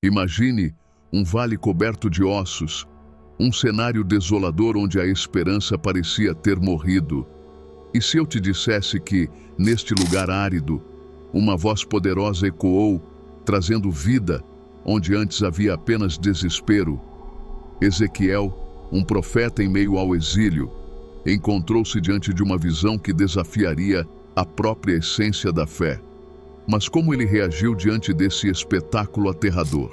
Imagine um vale coberto de ossos, um cenário desolador onde a esperança parecia ter morrido. E se eu te dissesse que, neste lugar árido, uma voz poderosa ecoou, trazendo vida, onde antes havia apenas desespero? Ezequiel, um profeta em meio ao exílio, encontrou-se diante de uma visão que desafiaria a própria essência da fé. Mas como ele reagiu diante desse espetáculo aterrador?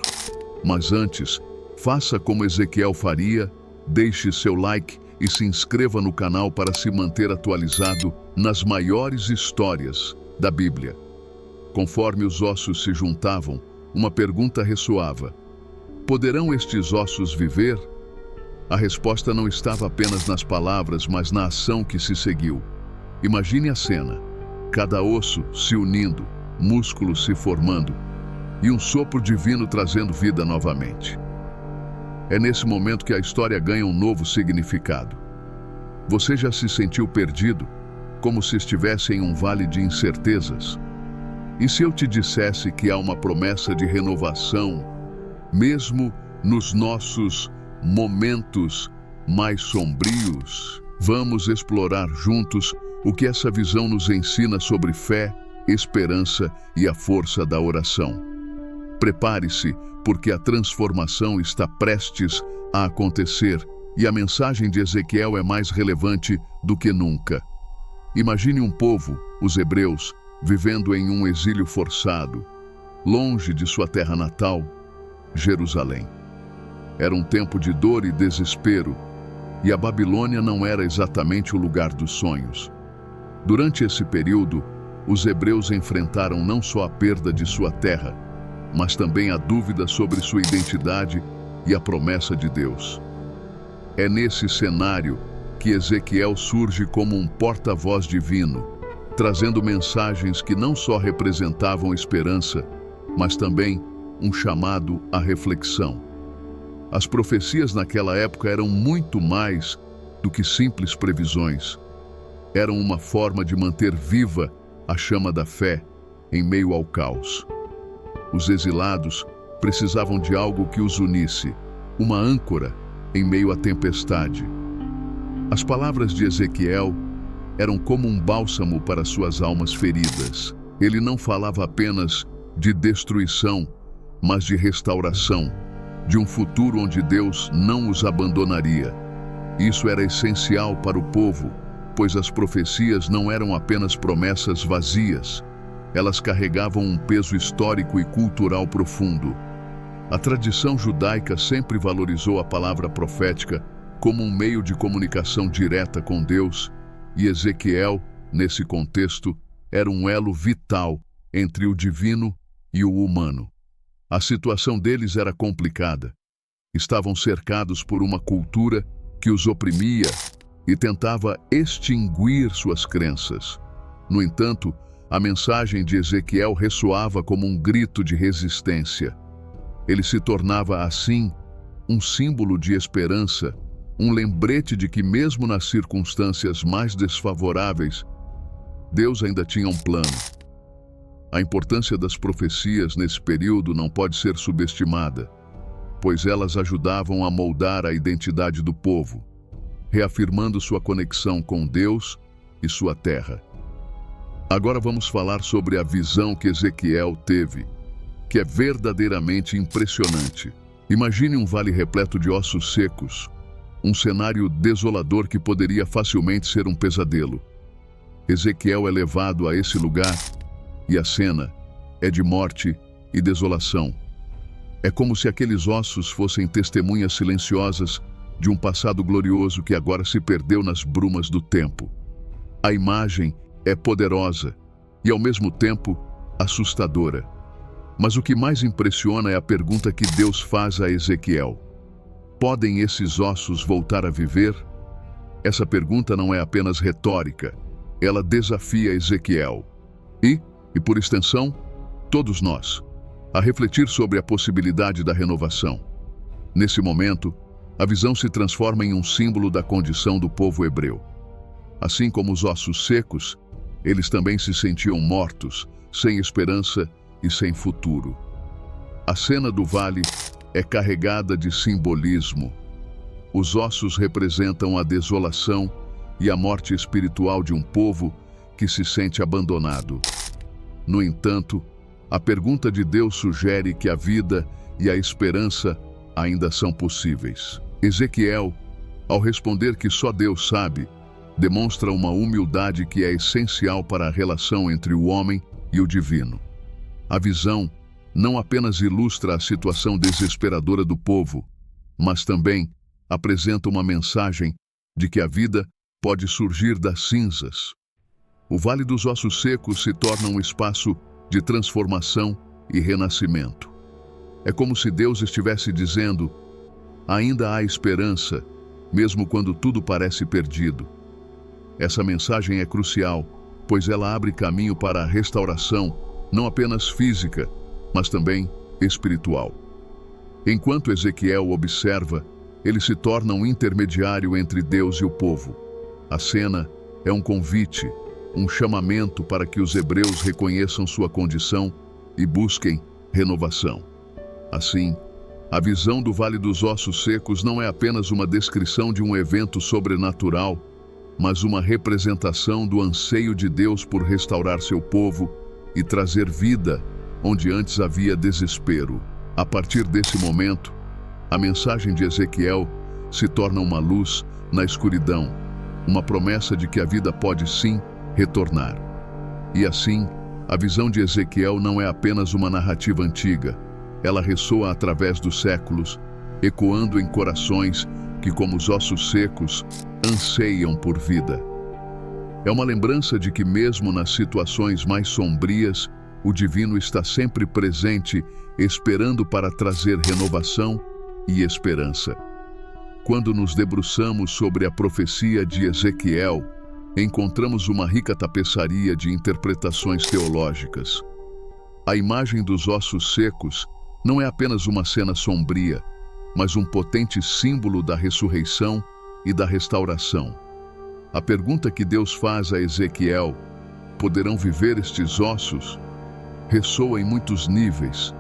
Mas antes, faça como Ezequiel faria, deixe seu like e se inscreva no canal para se manter atualizado nas maiores histórias da Bíblia. Conforme os ossos se juntavam, uma pergunta ressoava: poderão estes ossos viver? A resposta não estava apenas nas palavras, mas na ação que se seguiu. Imagine a cena: cada osso se unindo, músculos se formando, e um sopro divino trazendo vida novamente. É nesse momento que a história ganha um novo significado. Você já se sentiu perdido, como se estivesse em um vale de incertezas? E se eu te dissesse que há uma promessa de renovação, mesmo nos nossos momentos mais sombrios? Vamos explorar juntos o que essa visão nos ensina sobre fé, esperança e a força da oração. Prepare-se, porque a transformação está prestes a acontecer e a mensagem de Ezequiel é mais relevante do que nunca. Imagine um povo, os hebreus, vivendo em um exílio forçado, longe de sua terra natal, Jerusalém. Era um tempo de dor e desespero, e a Babilônia não era exatamente o lugar dos sonhos. Durante esse período, os hebreus enfrentaram não só a perda de sua terra, mas também a dúvida sobre sua identidade e a promessa de Deus. É nesse cenário que Ezequiel surge como um porta-voz divino, trazendo mensagens que não só representavam esperança, mas também um chamado à reflexão. As profecias naquela época eram muito mais do que simples previsões. Eram uma forma de manter viva a chama da fé em meio ao caos. Os exilados precisavam de algo que os unisse, uma âncora em meio à tempestade. As palavras de Ezequiel eram como um bálsamo para suas almas feridas. Ele não falava apenas de destruição, mas de restauração, de um futuro onde Deus não os abandonaria. Isso era essencial para o povo, pois as profecias não eram apenas promessas vazias. Elas carregavam um peso histórico e cultural profundo. A tradição judaica sempre valorizou a palavra profética como um meio de comunicação direta com Deus, e Ezequiel, nesse contexto, era um elo vital entre o divino e o humano. A situação deles era complicada. Estavam cercados por uma cultura que os oprimia e tentava extinguir suas crenças. No entanto, a mensagem de Ezequiel ressoava como um grito de resistência. Ele se tornava, assim, um símbolo de esperança, um lembrete de que, mesmo nas circunstâncias mais desfavoráveis, Deus ainda tinha um plano. A importância das profecias nesse período não pode ser subestimada, pois elas ajudavam a moldar a identidade do povo, reafirmando sua conexão com Deus e sua terra. Agora vamos falar sobre a visão que Ezequiel teve, que é verdadeiramente impressionante. Imagine um vale repleto de ossos secos, um cenário desolador que poderia facilmente ser um pesadelo. Ezequiel é levado a esse lugar e a cena é de morte e desolação. É como se aqueles ossos fossem testemunhas silenciosas de um passado glorioso que agora se perdeu nas brumas do tempo. A imagem é poderosa e, ao mesmo tempo, assustadora. Mas o que mais impressiona é a pergunta que Deus faz a Ezequiel: podem esses ossos voltar a viver? Essa pergunta não é apenas retórica, ela desafia Ezequiel e, por extensão, todos nós, a refletir sobre a possibilidade da renovação. Nesse momento, a visão se transforma em um símbolo da condição do povo hebreu. Assim como os ossos secos, eles também se sentiam mortos, sem esperança e sem futuro. A cena do vale é carregada de simbolismo. Os ossos representam a desolação e a morte espiritual de um povo que se sente abandonado. No entanto, a pergunta de Deus sugere que a vida e a esperança ainda são possíveis. Ezequiel, ao responder que só Deus sabe, demonstra uma humildade que é essencial para a relação entre o homem e o divino. A visão não apenas ilustra a situação desesperadora do povo, mas também apresenta uma mensagem de que a vida pode surgir das cinzas. O Vale dos Ossos Secos se torna um espaço de transformação e renascimento. É como se Deus estivesse dizendo: ainda há esperança, mesmo quando tudo parece perdido. Essa mensagem é crucial, pois ela abre caminho para a restauração, não apenas física, mas também espiritual. Enquanto Ezequiel observa, ele se torna um intermediário entre Deus e o povo. A cena é um convite, um chamamento para que os hebreus reconheçam sua condição e busquem renovação. Assim, a visão do Vale dos Ossos Secos não é apenas uma descrição de um evento sobrenatural, mas uma representação do anseio de Deus por restaurar seu povo e trazer vida onde antes havia desespero. A partir desse momento, a mensagem de Ezequiel se torna uma luz na escuridão, uma promessa de que a vida pode sim retornar. E assim, a visão de Ezequiel não é apenas uma narrativa antiga, ela ressoa através dos séculos, ecoando em corações que, como os ossos secos, anseiam por vida. É uma lembrança de que mesmo nas situações mais sombrias, o divino está sempre presente, esperando para trazer renovação e esperança. Quando nos debruçamos sobre a profecia de Ezequiel, encontramos uma rica tapeçaria de interpretações teológicas. A imagem dos ossos secos não é apenas uma cena sombria, mas um potente símbolo da ressurreição e da restauração. A pergunta que Deus faz a Ezequiel, poderão viver estes ossos, ressoa em muitos níveis.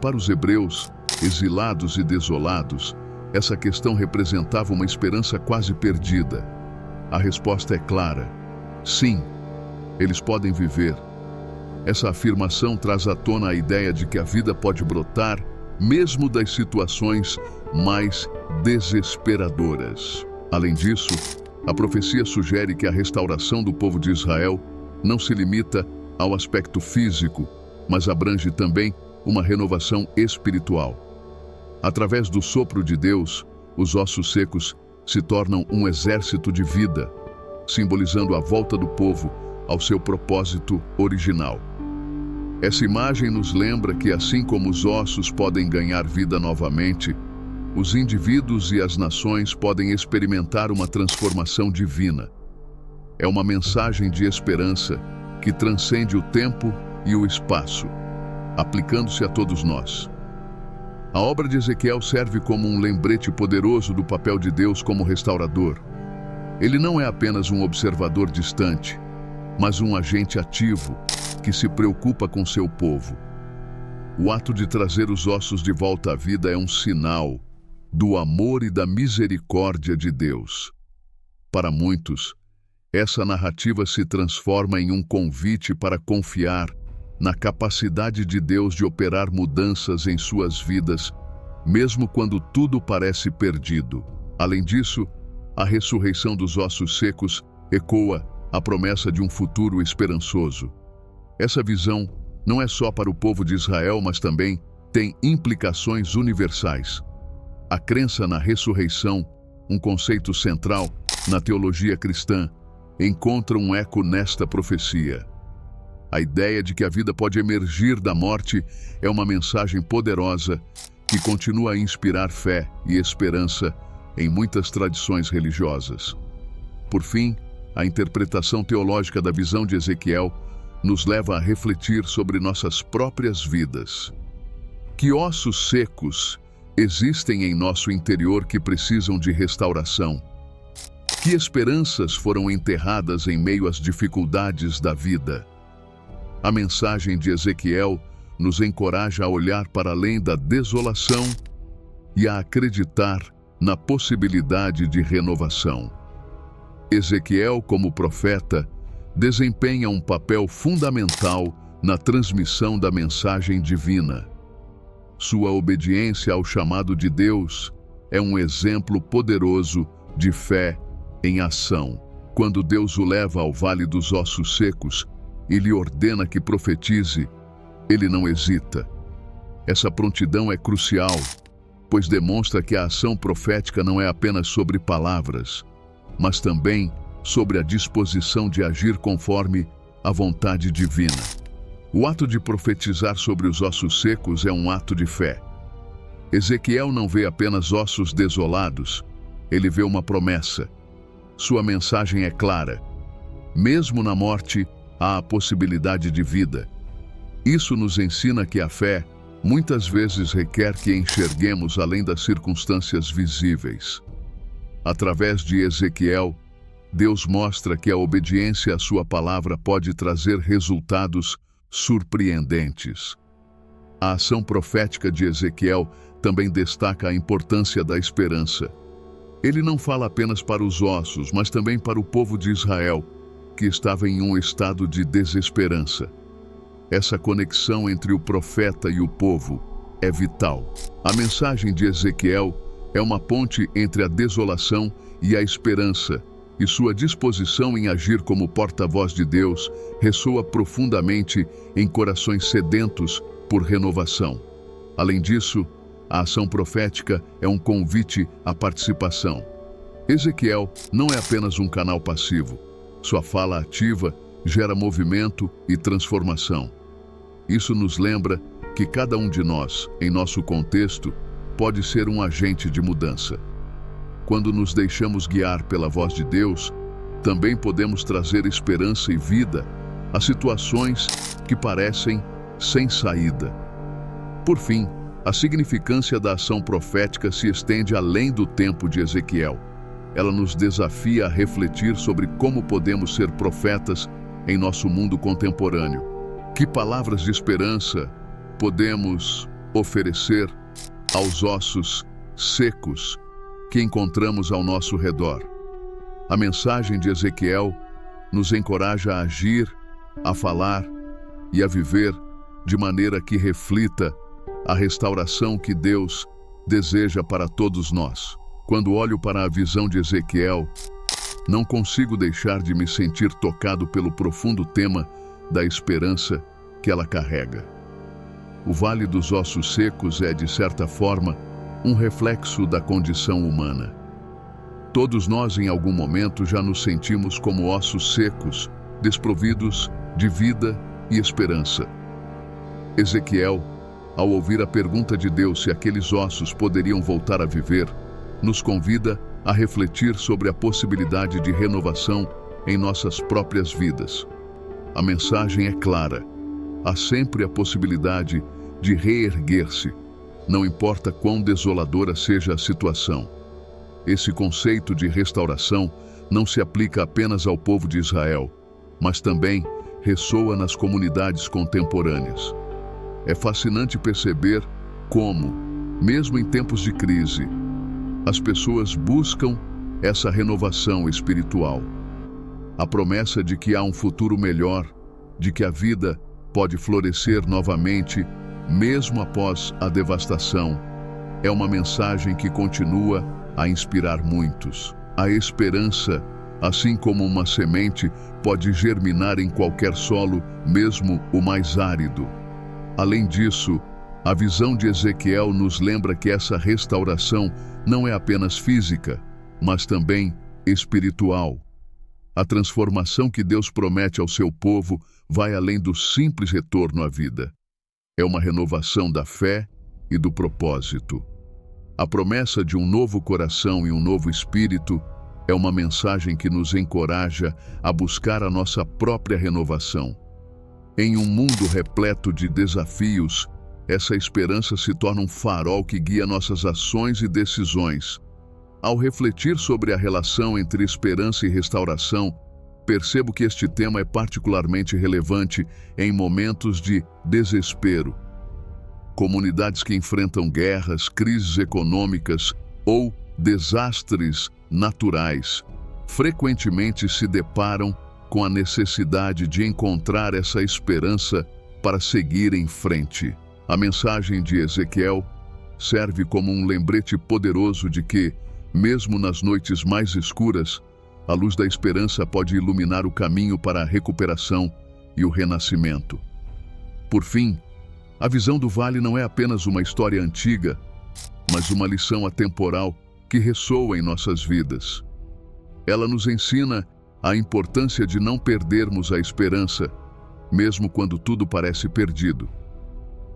Para os hebreus, exilados e desolados, essa questão representava uma esperança quase perdida. A resposta é clara: sim, eles podem viver. Essa afirmação traz à tona a ideia de que a vida pode brotar mesmo das situações mais desesperadoras. Além disso, a profecia sugere que a restauração do povo de Israel não se limita ao aspecto físico, mas abrange também uma renovação espiritual. Através do sopro de Deus, os ossos secos se tornam um exército de vida, simbolizando a volta do povo ao seu propósito original. Essa imagem nos lembra que, assim como os ossos podem ganhar vida novamente, os indivíduos e as nações podem experimentar uma transformação divina. É uma mensagem de esperança que transcende o tempo e o espaço, aplicando-se a todos nós. A obra de Ezequiel serve como um lembrete poderoso do papel de Deus como restaurador. Ele não é apenas um observador distante, mas um agente ativo que se preocupa com seu povo. O ato de trazer os ossos de volta à vida é um sinal do amor e da misericórdia de Deus. Para muitos, essa narrativa se transforma em um convite para confiar na capacidade de Deus de operar mudanças em suas vidas, mesmo quando tudo parece perdido. Além disso, a ressurreição dos ossos secos ecoa a promessa de um futuro esperançoso. Essa visão não é só para o povo de Israel, mas também tem implicações universais. A crença na ressurreição, um conceito central na teologia cristã, encontra um eco nesta profecia. A ideia de que a vida pode emergir da morte é uma mensagem poderosa que continua a inspirar fé e esperança em muitas tradições religiosas. Por fim, a interpretação teológica da visão de Ezequiel nos leva a refletir sobre nossas próprias vidas. Que ossos secos existem em nosso interior que precisam de restauração? Que esperanças foram enterradas em meio às dificuldades da vida? A mensagem de Ezequiel nos encoraja a olhar para além da desolação e a acreditar na possibilidade de renovação. Ezequiel, como profeta, desempenha um papel fundamental na transmissão da mensagem divina. Sua obediência ao chamado de Deus é um exemplo poderoso de fé em ação. Quando Deus o leva ao vale dos ossos secos e lhe ordena que profetize, ele não hesita. Essa prontidão é crucial, pois demonstra que a ação profética não é apenas sobre palavras, mas também sobre a disposição de agir conforme a vontade divina. O ato de profetizar sobre os ossos secos é um ato de fé. Ezequiel não vê apenas ossos desolados, ele vê uma promessa. Sua mensagem é clara. Mesmo na morte, há a possibilidade de vida. Isso nos ensina que a fé muitas vezes requer que enxerguemos além das circunstâncias visíveis. Através de Ezequiel, Deus mostra que a obediência à sua palavra pode trazer resultados surpreendentes. A ação profética de Ezequiel também destaca a importância da esperança. Ele não fala apenas para os ossos, mas também para o povo de Israel, que estava em um estado de desesperança. Essa conexão entre o profeta e o povo é vital. A mensagem de Ezequiel é uma ponte entre a desolação e a esperança, e sua disposição em agir como porta-voz de Deus ressoa profundamente em corações sedentos por renovação. Além disso, a ação profética é um convite à participação. Ezequiel não é apenas um canal passivo. Sua fala ativa gera movimento e transformação. Isso nos lembra que cada um de nós, em nosso contexto, pode ser um agente de mudança. Quando nos deixamos guiar pela voz de Deus, também podemos trazer esperança e vida a situações que parecem sem saída. Por fim, a significância da ação profética se estende além do tempo de Ezequiel. Ela nos desafia a refletir sobre como podemos ser profetas em nosso mundo contemporâneo. Que palavras de esperança podemos oferecer aos ossos secos que encontramos ao nosso redor? A mensagem de Ezequiel nos encoraja a agir, a falar e a viver de maneira que reflita a restauração que Deus deseja para todos nós. Quando olho para a visão de Ezequiel, não consigo deixar de me sentir tocado pelo profundo tema da esperança que ela carrega. O Vale dos Ossos Secos é, de certa forma, um reflexo da condição humana. Todos nós, em algum momento, já nos sentimos como ossos secos, desprovidos de vida e esperança. Ezequiel, ao ouvir a pergunta de Deus se aqueles ossos poderiam voltar a viver, nos convida a refletir sobre a possibilidade de renovação em nossas próprias vidas. A mensagem é clara. Há sempre a possibilidade de reerguer-se, não importa quão desoladora seja a situação. Esse conceito de restauração não se aplica apenas ao povo de Israel, mas também ressoa nas comunidades contemporâneas. É fascinante perceber como, mesmo em tempos de crise, as pessoas buscam essa renovação espiritual. A promessa de que há um futuro melhor, de que a vida pode florescer novamente, mesmo após a devastação, é uma mensagem que continua a inspirar muitos. A esperança, assim como uma semente, pode germinar em qualquer solo, mesmo o mais árido. Além disso, a visão de Ezequiel nos lembra que essa restauração não é apenas física, mas também espiritual. A transformação que Deus promete ao seu povo vai além do simples retorno à vida. É uma renovação da fé e do propósito. A promessa de um novo coração e um novo espírito é uma mensagem que nos encoraja a buscar a nossa própria renovação. Em um mundo repleto de desafios, essa esperança se torna um farol que guia nossas ações e decisões. Ao refletir sobre a relação entre esperança e restauração, percebo que este tema é particularmente relevante em momentos de desespero, Comunidades que enfrentam guerras, crises econômicas ou desastres naturais frequentemente se deparam com a necessidade de encontrar essa esperança para seguir em frente. A mensagem de Ezequiel serve como um lembrete poderoso de que, mesmo nas noites mais escuras, a luz da esperança pode iluminar o caminho para a recuperação e o renascimento. Por fim, a visão do vale não é apenas uma história antiga, mas uma lição atemporal que ressoa em nossas vidas. Ela nos ensina a importância de não perdermos a esperança, mesmo quando tudo parece perdido.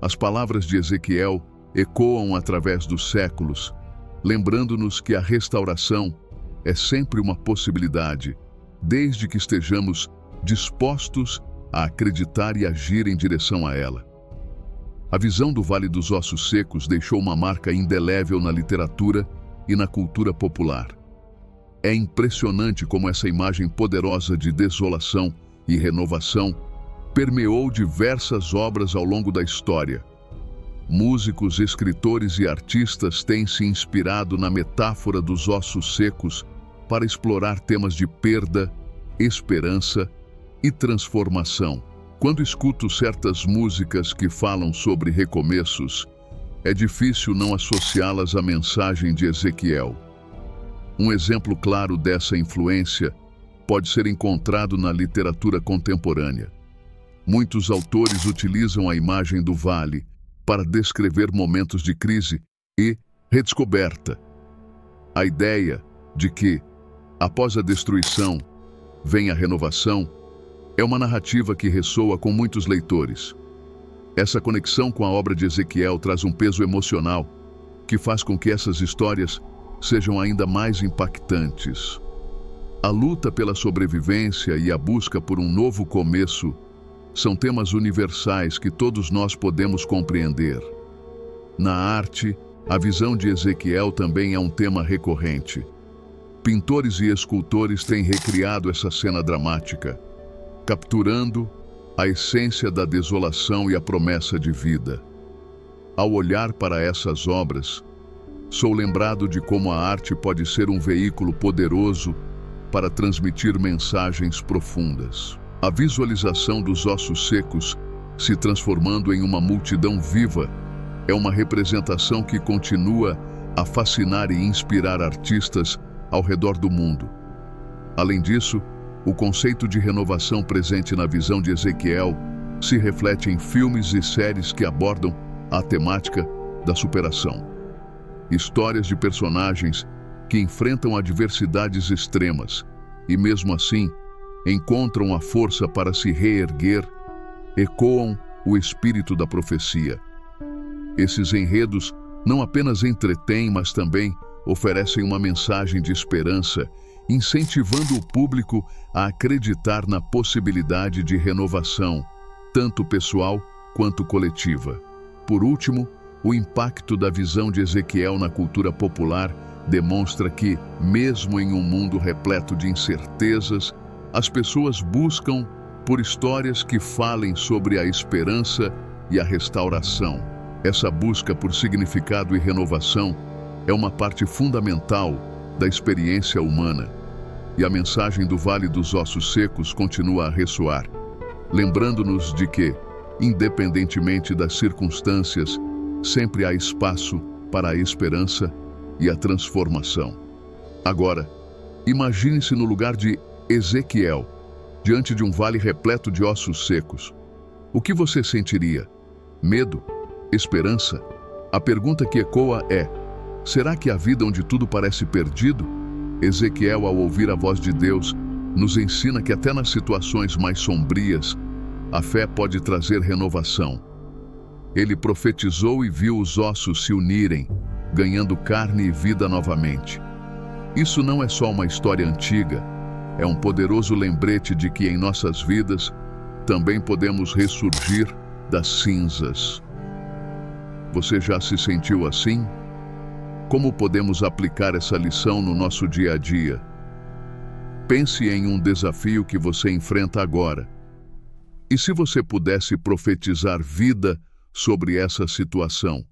As palavras de Ezequiel ecoam através dos séculos, lembrando-nos que a restauração é sempre uma possibilidade, desde que estejamos dispostos a acreditar e agir em direção a ela. A visão do Vale dos Ossos Secos deixou uma marca indelével na literatura e na cultura popular. É impressionante como essa imagem poderosa de desolação e renovação permeou diversas obras ao longo da história. Músicos, escritores e artistas têm se inspirado na metáfora dos ossos secos para explorar temas de perda, esperança e transformação. Quando escuto certas músicas que falam sobre recomeços, é difícil não associá-las à mensagem de Ezequiel. Um exemplo claro dessa influência pode ser encontrado na literatura contemporânea. Muitos autores utilizam a imagem do vale para descrever momentos de crise e redescoberta. A ideia de que, após a destruição, vem a renovação é uma narrativa que ressoa com muitos leitores. Essa conexão com a obra de Ezequiel traz um peso emocional que faz com que essas histórias sejam ainda mais impactantes. A luta pela sobrevivência e a busca por um novo começo são temas universais que todos nós podemos compreender. Na arte, a visão de Ezequiel também é um tema recorrente. Pintores e escultores têm recriado essa cena dramática, capturando a essência da desolação e a promessa de vida. Ao olhar para essas obras, sou lembrado de como a arte pode ser um veículo poderoso para transmitir mensagens profundas. A visualização dos ossos secos se transformando em uma multidão viva é uma representação que continua a fascinar e inspirar artistas ao redor do mundo. Além disso, o conceito de renovação presente na visão de Ezequiel se reflete em filmes e séries que abordam a temática da superação. Histórias de personagens que enfrentam adversidades extremas e, mesmo assim, encontram a força para se reerguer, ecoam o espírito da profecia. Esses enredos não apenas entretêm, mas também oferecem uma mensagem de esperança, incentivando o público a acreditar na possibilidade de renovação, tanto pessoal quanto coletiva. Por último, o impacto da visão de Ezequiel na cultura popular demonstra que, mesmo em um mundo repleto de incertezas, as pessoas buscam por histórias que falem sobre a esperança e a restauração. Essa busca por significado e renovação é uma parte fundamental da experiência humana. E a mensagem do Vale dos Ossos Secos continua a ressoar, lembrando-nos de que, independentemente das circunstâncias, sempre há espaço para a esperança e a transformação. Agora, imagine-se no lugar de Ezequiel, diante de um vale repleto de ossos secos. O que você sentiria? Medo? Esperança? A pergunta que ecoa é: será que a vida onde tudo parece perdido? Ezequiel, ao ouvir a voz de Deus, nos ensina que até nas situações mais sombrias, a fé pode trazer renovação. Ele profetizou e viu os ossos se unirem, ganhando carne e vida novamente. Isso não é só uma história antiga, é um poderoso lembrete de que em nossas vidas também podemos ressurgir das cinzas. Você já se sentiu assim? Como podemos aplicar essa lição no nosso dia a dia? Pense em um desafio que você enfrenta agora. E se você pudesse profetizar vida sobre essa situação?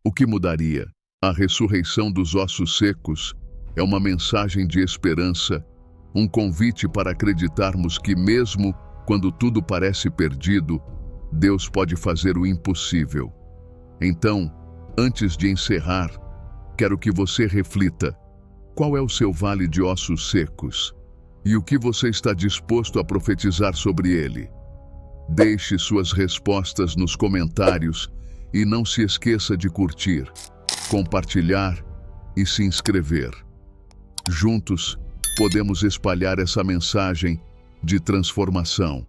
O que mudaria? A ressurreição dos ossos secos é uma mensagem de esperança, um convite para acreditarmos que, mesmo quando tudo parece perdido, Deus pode fazer o impossível. Então, antes de encerrar, quero que você reflita: qual é o seu vale de ossos secos? E o que você está disposto a profetizar sobre ele? Deixe suas respostas nos comentários e não se esqueça de curtir, compartilhar e se inscrever. Juntos, podemos espalhar essa mensagem de transformação.